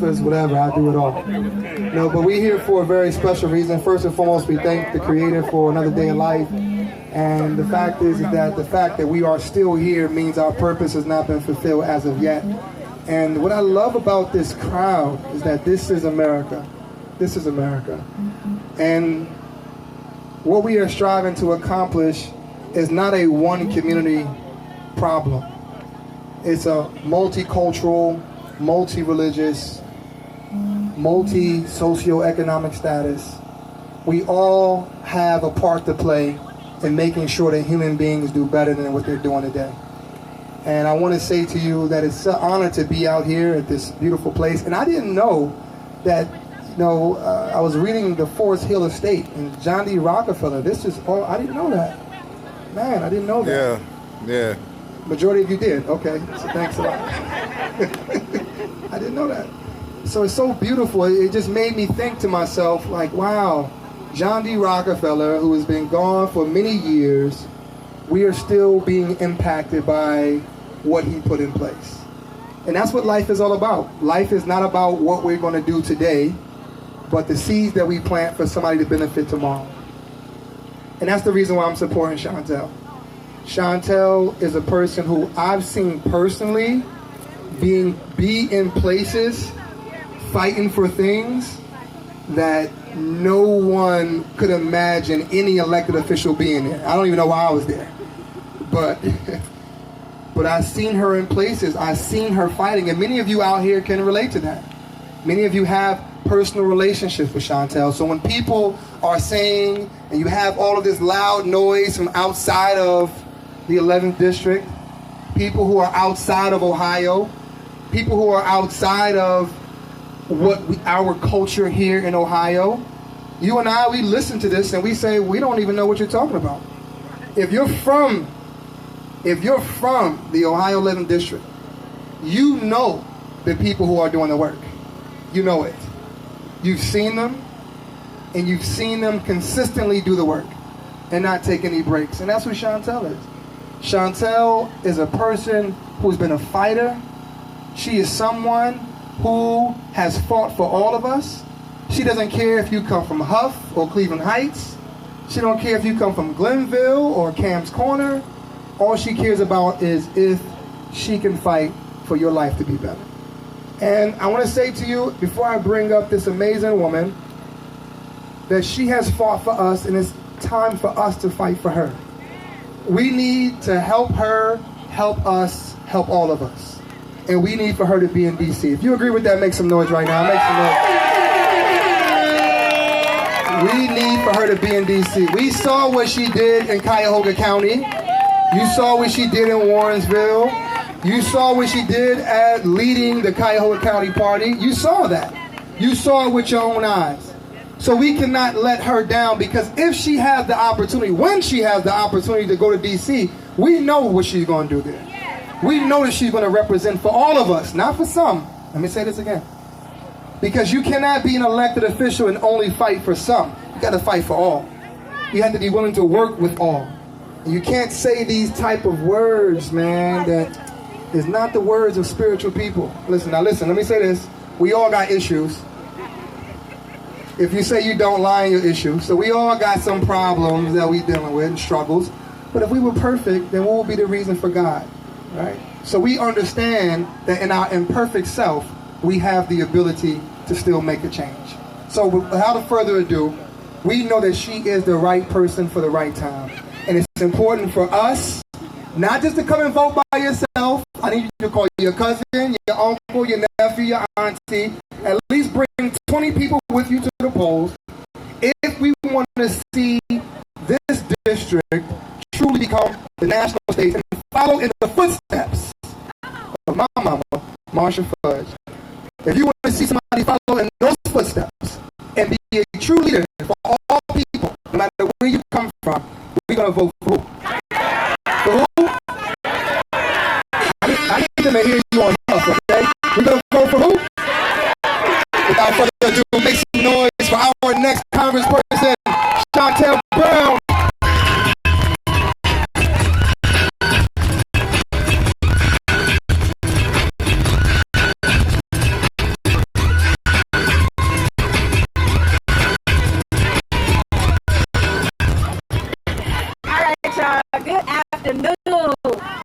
whatever, I do it all. No, but we're here for a very special reason. First and foremost, we thank the Creator for another day of life. And the fact is that the fact that we are still here means our purpose has not been fulfilled as of yet. And what I love about this crowd is that this is America. This is America. And what we are striving to accomplish is not a one community problem. It's a multicultural, multi-religious, multi-socioeconomic status. We all have a part to play in making sure that human beings do better than what they're doing today. And I want to say to you that it's an honor to be out here at this beautiful place. And I didn't know that, I was reading the Forest Hill Estate and John D. Rockefeller. This is all, I didn't know that. Man, I didn't know that. Yeah. Majority of you did. Okay, so thanks a lot. I didn't know that. So it's so beautiful. It just made me think to myself, like, wow, John D. Rockefeller, who has been gone for many years, we are still being impacted by what he put in place. And that's what life is all about. Life is not about what we're going to do today, but the seeds that we plant for somebody to benefit tomorrow. And that's the reason why I'm supporting Shontel. Shontel is a person who I've seen personally be in places fighting for things that no one could imagine any elected official being there. I don't even know why I was there. But I've seen her in places. I've seen her fighting. And many of you out here can relate to that. Many of you have personal relationships with Shontel. So when people are saying, and you have all of this loud noise from outside of the 11th district, people who are outside of Ohio, people who are outside of our culture here in Ohio, you and I, we listen to this and we say, we don't even know what you're talking about. If you're from the Ohio 11th district, you know the people who are doing the work. You know it. You've seen them, and you've seen them consistently do the work and not take any breaks. And that's who Shontel is. Shontel is a person who's been a fighter. She is someone who has fought for all of us. She doesn't care if you come from Huff or Cleveland Heights. She don't care if you come from Glenville or Cam's Corner. All she cares about is if she can fight for your life to be better. And I want to say to you, before I bring up this amazing woman, that she has fought for us, and it's time for us to fight for her. We need to help her, help us, help all of us. And we need for her to be in D.C. If you agree with that, make some noise right now. Make some noise. We need for her to be in D.C. We saw what she did in Cuyahoga County. You saw what she did in Warrensville. You saw what she did at leading the Cuyahoga County Party. You saw that. You saw it with your own eyes. So we cannot let her down, because if she has the opportunity, when she has the opportunity to go to D.C., we know what she's going to do there. We know that she's going to represent for all of us, not for some. Let me say this again. Because you cannot be an elected official and only fight for some. You got to fight for all. You have to be willing to work with all. And you can't say these type of words, man, that is not the words of spiritual people. Listen, let me say this. We all got issues. If you say you don't, lie in your issues. So we all got some problems that we dealing with and struggles. But if we were perfect, then what would be the reason for God? Right? So we understand that in our imperfect self, we have the ability to still make a change. So without further ado, we know that she is the right person for the right time. And it's important for us not just to come and vote by yourself. I need you to call your cousin, your uncle, your nephew, your auntie. At least bring 20 people with you to the polls. If we want to see this district truly become the national stage and follow in the footsteps of my mama, Marsha Fudge. If you want to see somebody follow in those footsteps and be a true leader for all people, no matter where you come from, we're going to vote for who? For who? I need them to hear you on Huff, okay? We're going to vote for who? Without further ado, make some noise for our next congressperson, Shontel Brown. afternoon.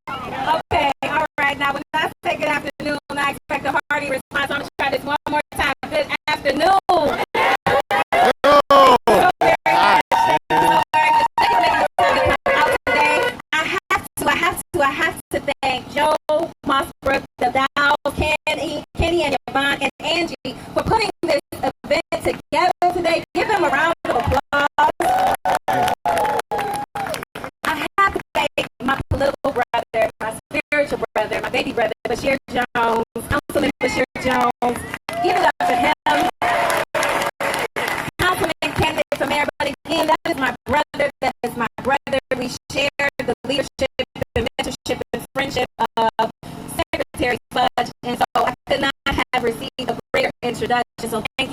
Okay, all right. Now, when I say good afternoon, I expect a hearty response. I'm going to try this one more time. Good afternoon. So very much. So very much. Thank you for making the time to come out today. I have to thank Joe, Mossbrook, the Dow, Kenny, and Yvonne, and Angie for putting this event together today. Give them a round of applause. I have to thank my political brother, my spiritual brother, my baby brother, Bashir Jones, Councilman Bashir Jones. Give it up to him. Councilman candidate for mayor, but again, that is my brother. That is my brother. We share the leadership, the mentorship, and friendship of Secretary Fudge, and so I could not have received a greater introduction. So thank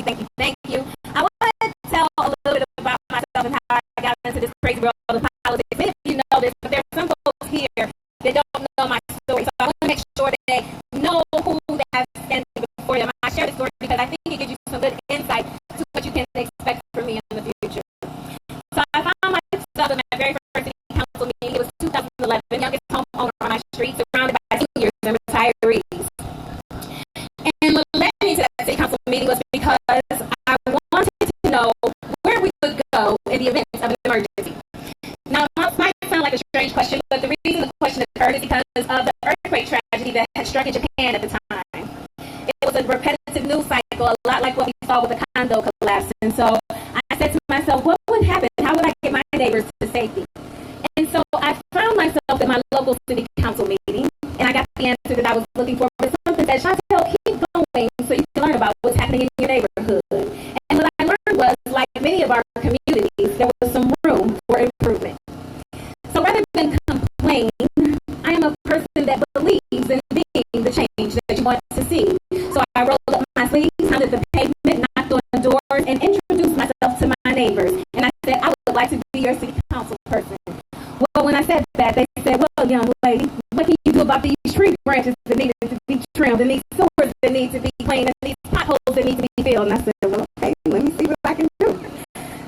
you. I want to tell a little bit about myself and how I got into this crazy world of politics. Many of you know this, but there are some folks here that don't know my story. So I want to make sure that they know who they have standing before them. I share this story because I think it gives you some good insight to what you can expect from me in the future. So I found myself in my very first city council meeting. It was 2011, youngest homeowner on my street, surrounded by seniors and retirees. And what led me to that city council meeting was because I wanted to know where we would go in the event of an emergency. Now, it might sound like a strange question, but the reason the question occurred is because of the earthquake tragedy that had struck in Japan at the time. It was a repetitive news cycle, a lot like what we saw with the condo collapse. And so I said to myself, what would happen? How would I get my neighbors to safety? And so I found myself at my local city council meeting, and I got the answer that I was looking for. But something that Shontel, keep going so you can learn about what's happening in your neighborhood. And what I learned was, like many of our communities, there was some room for improvement. So rather than complain, I am a person that believes in being the change that you want to see. So I rolled up my sleeves, pounded the pavement, knocked on doors, and introduced myself to my neighbors. And I said, I would like to be your city council person. Well, when I said that, they said, well, young lady, what can you do about these tree branches that need to be trimmed, and these sewers that need to be cleaned, and these potholes that need to be filled? And I said, well, okay, let me see what I can do.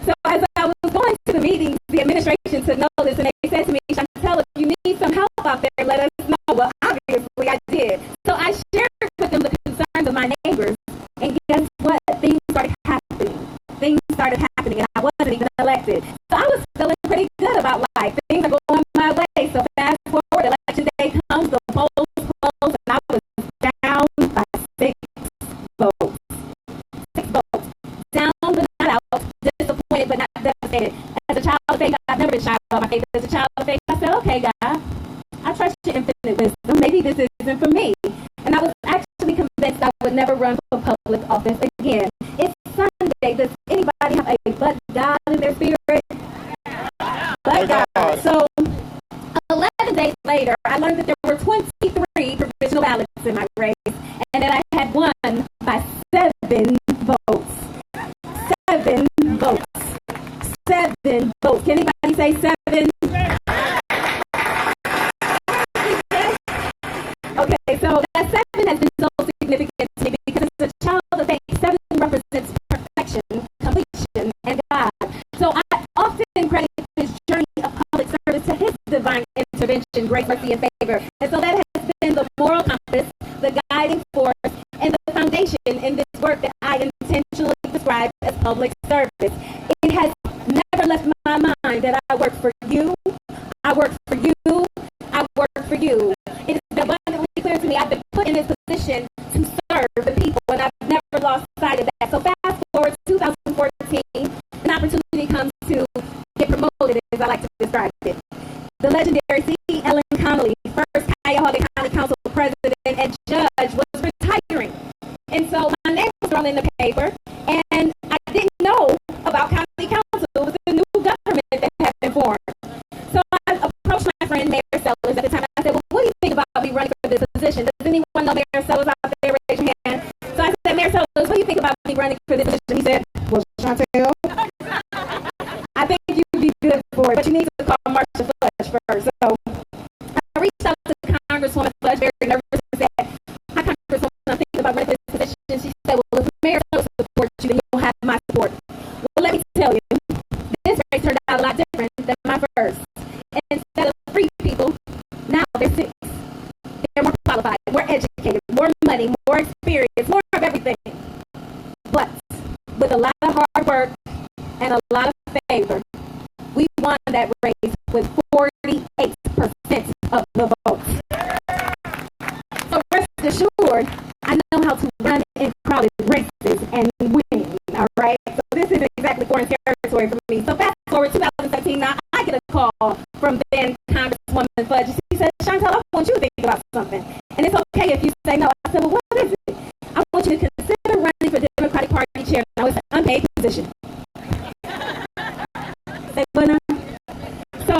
So as I was going to the meetings, the administration took notice, and they said to me, Shontel, if you need some help out there, let us know. Well, obviously I did. So I shared with them the concerns of my neighbors, and guess what? Things started happening, and I wasn't even elected. So I was feeling pretty good about life. Things are going my way. So fast forward, election day comes, the polls close, and I was down by 6 votes. 6 votes. Down but not out. Disappointed but not devastated. As a child of faith, I've never been shy about my faith. As a child of faith, I said, okay, God, I trust your infinite wisdom. Maybe this isn't for me. And I was actually convinced I would never run for public office again. It's Sunday. Does anybody have a but God in their spirit? But God. So 11 days later, I learned that there were 23 provisional ballots in my race, and that I had won by 7 votes. 7 votes. 7 votes. Can anybody say 7? Okay, so that 7 has been so significant to me because as a child of faith, 7 represents perfection, completion, and God. So I often credit this journey of public service to His divine intervention, grace, mercy, and favor. And so that has been the moral compass, the guiding force, and the foundation in this work that I intentionally describe as public service. It has never left my mind that I work for you, I work for you, I work for you. It has been abundantly clear to me I've been put in this position to serve the people, and I've never lost sight of that. So fast forward to 2014, an opportunity comes to get promoted, as I like to describe it. The legendary C. Ellen Connolly, first Cuyahoga County Council president and judge, was retiring. And so my name was thrown in the paper, and I didn't know about county council. It was a new government that had been formed. So I approached my friend Mayor Sellers at the time. I said, well, what do you think about me running for this position? Does anyone know Mayor Sellers out there? Raise your hand. So I said, Mayor Sellers, what do you think about me running for this position? He said, well, Shontel, I think you'd be good for it, but you need to call Marsha Fudge first. So I reached out to Congresswoman Fudge, very nervous, and said, hi, Congresswoman, I'm thinking about running for this position. She said, well, if Mayor Sellers supports you, then you'll have my support. Well, let me tell you, this race turned out a lot different than my first. Instead of 3 people, and a lot of favor, we won that race with 48% of the votes. So rest assured, I know how to run in crowded races and win, all right? So this is exactly foreign territory for me. So fast forward 2017, now I get a call from then Congresswoman Fudge. She said, Shontel, I want you to think about something. And it's okay if you say no. I said, well, what is it? I want you to consider running for Democratic Party chair. Now it's an unpaid position. Say, but so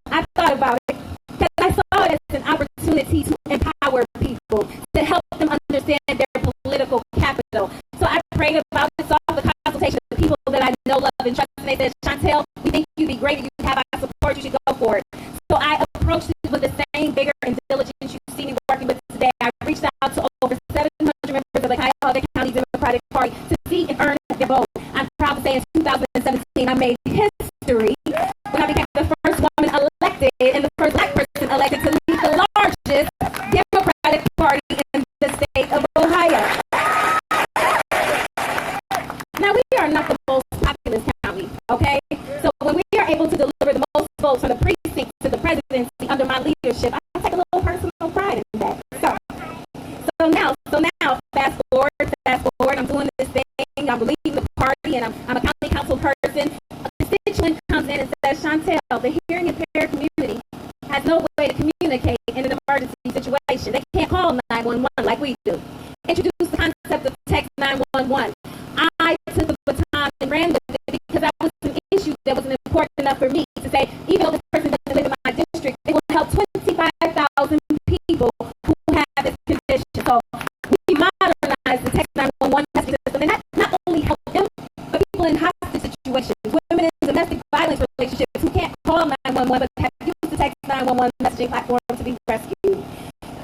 I thought about it because I saw it as an opportunity to empower people, to help them understand their political capital. So I prayed about it, saw the consultation of people that I know, love, and trust, and they said, Shontel, we think you'd be great if you have our support, you should go for it. So I approached it with the same vigor and diligence you see me working with today. I reached out to over 700 members of the Cuyahoga County Democratic Party to see and earn their vote. I'm proud to say in 2017 I made history when I became the first woman elected and the first black person elected to lead the largest Democratic Party in the state of Ohio. Now, we are not the most populous county, okay? So when we are able to deliver the most votes from the precinct to the presidency under my leadership, I take a little personal pride in that. So now, fast forward, I'm doing this thing, I'm leading the party, and I'm a county council person. A constituent comes in and says, Shontel, the hearing impaired community has no way to communicate in an emergency situation. They can't call 911 like we do. Introduce the concept of text 911. I took the baton and ran with it because that was an issue that wasn't important enough for me to say, even though this person doesn't live in my district, it will help 25,000 people who have this condition. So we modernized the text 911 messaging system, and that not only helped them, but people in hostage situations, women in domestic violence relationships who can't call 911 but have used the text 911 messaging platform to be rescued.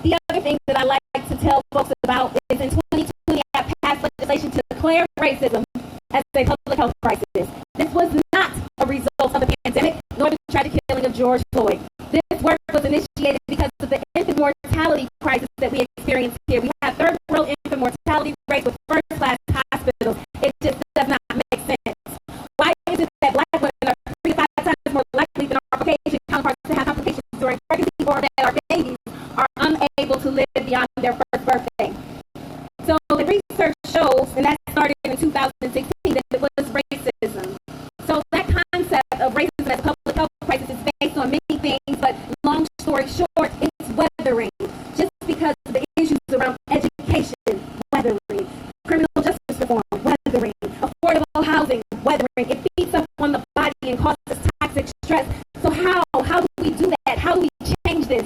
The other thing that I like to tell folks about is in 2020, I passed legislation to declare racism as a public health crisis. This was not a result of the pandemic, nor the tragic killing of George Floyd. This work was initiated because of the infant mortality crisis that we experience here. We have third world infant mortality rates with first-class hospitals. It just does not make sense. Why is it that black women are 3 to 5 times more likely than our Caucasian counterparts to have complications during pregnancy, or that our babies are unable to live beyond their first birthday? So the research shows, and that started in 2016, that it was racism. So that concept of racism as a public health crisis is based on many things, but long story short, it's weathering. Just because the issues around education, weathering, criminal justice reform, weathering, affordable housing, weathering, it beats up on the body and causes toxic stress. So how do we do that? How do we change this?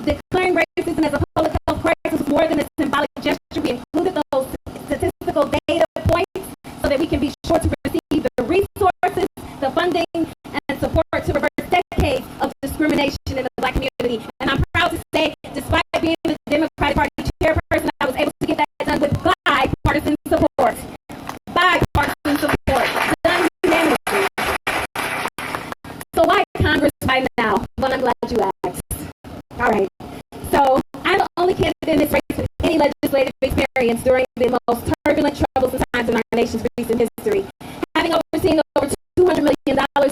Declaring racism as a public health crisis was more than a symbolic gesture. We included those statistical data points so that we can be sure to receive the resources, the funding, and support to reverse decades of discrimination in the black community. And I'm proud to say, despite being the Democratic Party chairperson, I was able to get that done with bipartisan support. Bipartisan support. Done unanimously. So why Congress right now? Well, I'm glad you asked. All right. So I'm the only candidate in this race with any legislative experience during the most turbulent, troublesome times in our nation's recent history. Having overseen over $200 million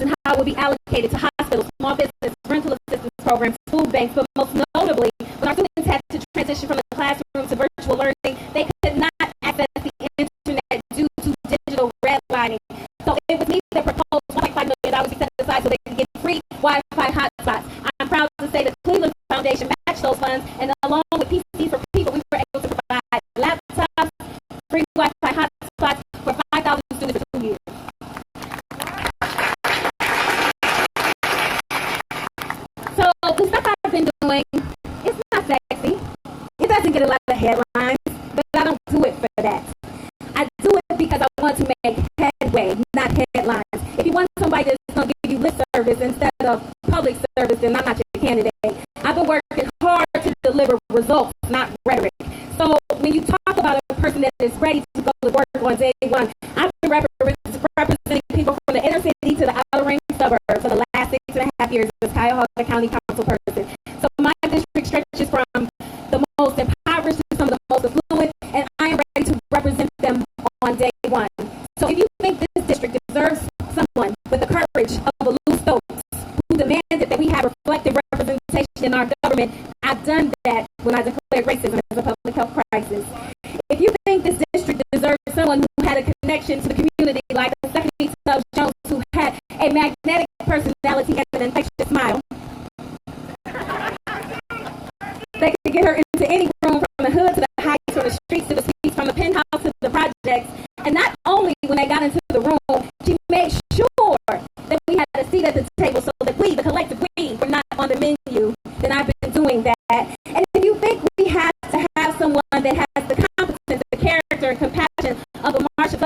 in how it will be allocated to hospitals, small business, rental assistance programs, food banks, but most notably, when our students had to transition from the classroom to virtual learning, they could not access the internet due to digital redlining. So it was me that proposed $1.5 million be set aside so they could get free Wi-Fi hotspots. I'm proud to say the Cleveland Foundation matched those funds, and along with PCs for people, we were able to provide laptops, free Wi-Fi hotspots for 5,000 students for 2 years. So the stuff I've been doing, it's not sexy. It doesn't get a lot of headlines, but I don't do it for that. I do it because I want to make headway, not headlines. If you want somebody that's going to give you lip service instead of public service, then I'm not your candidate. I've been working hard to deliver results, not rhetoric. So when you talk about a person that is ready to go to work on day one, I've been representing people from the inner city to the outer ring suburbs for the last 6.5 years as Cuyahoga County Council person. So my district stretches from the most impoverished to some of the most affluent, and I am ready to represent them on day one. So if you think this district deserves someone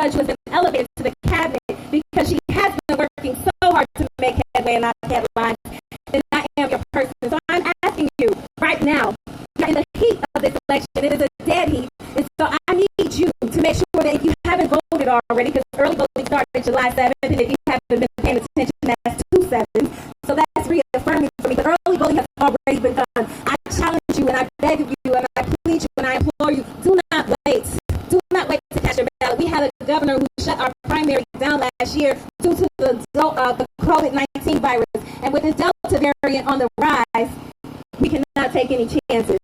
Fudge was elevated to the cabinet because she has been working so hard to make headway and not headlines, then I am your person. So I'm asking you right now, in the heat of this election, it is a dead heat, and so I need you to make sure that if you haven't voted already, because early voting started July 7th, and if you haven't been paying attention, that's 2/7. So that's reaffirming for me. The early voting has already been done. I challenge you, and I beg of you, and I plead you, and I implore you, do not wait. Do not wait to cast your ballot. We had a governor who shut our primary down last year due to the COVID-19 virus, and with this Delta variant on the rise, we cannot take any chances.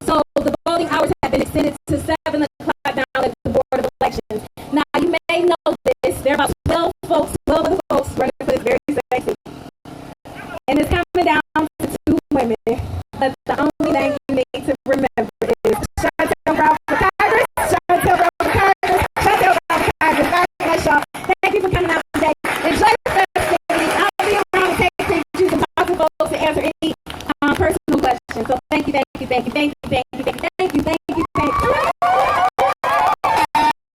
So the voting hours have been extended to 7 o'clock now at the Board of Elections. Now, you may know this. There are about 12 other folks running for this very same seat. And it's coming down to 2 women. But the only thing you need to remember is Shontel Brown for Congress, Shontel Brown for Congress, Shontel Brown for Congress. God bless y'all. Thank you for coming out today. Enjoy the festivities. I'll be around to take pictures and talk to folks to answer any personal questions. So thank you.